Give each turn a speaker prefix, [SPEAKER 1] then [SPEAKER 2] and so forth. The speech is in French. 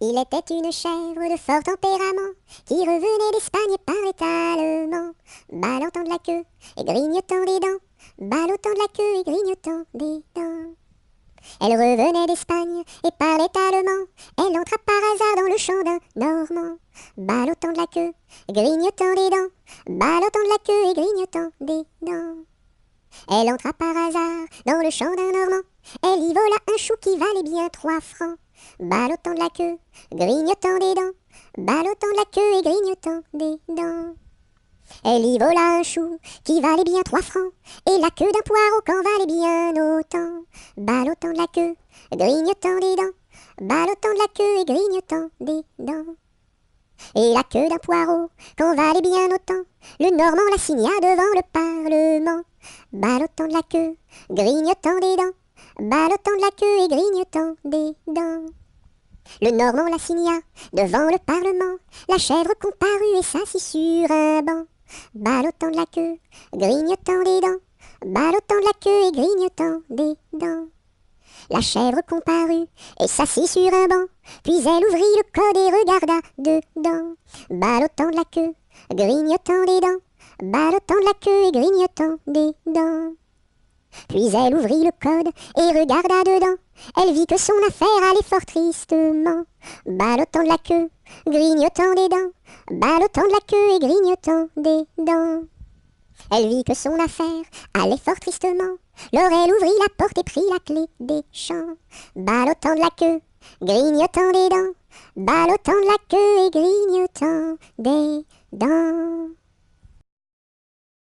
[SPEAKER 1] Il était une chèvre de fort tempérament qui revenait d'Espagne et parlait allemand, ballottant de la queue et grignotant des dents, ballottant de la queue et grignotant des dents. Elle revenait d'Espagne et parlait allemand. Elle entra par hasard dans le champ d'un Normand, ballottant de la queue, grignotant des dents, ballottant de la queue et grignotant des dents. Elle entra par hasard dans le champ d'un Normand. Elle y vola un chou qui valait bien 3 francs, ballottant de la queue, grignotant des dents, ballottant de la queue et grignotant des dents. Elle y vola un chou qui valait bien 3 francs, et la queue d'un poireau qu'en valait bien autant, ballottant de la queue, grignotant des dents, ballottant de la queue et grignotant des dents. Et la queue d'un poireau qu'en valait bien autant, le Normand la signa devant le Parlement, ballottant de la queue, grignotant des dents, ballottant de la queue et grignotant des dents. Le Normand la signa devant le Parlement, la chèvre comparut et s'assit sur un banc, ballottant de la queue, grignotant des dents, ballottant de la queue et grignotant des dents. La chèvre comparut et s'assit sur un banc, puis elle ouvrit le code et regarda dedans, ballottant de la queue, grignotant des dents, ballottant de la queue et grignotant des dents. Puis elle ouvrit le code et regarda dedans. Elle vit que son affaire allait fort tristement, ballottant de la queue, grignotant des dents, ballottant de la queue et grignotant des dents. Elle vit que son affaire allait fort tristement. Alors elle ouvrit la porte et prit la clé des champs, ballottant de la queue, grignotant des dents, ballottant de la queue et grignotant des dents.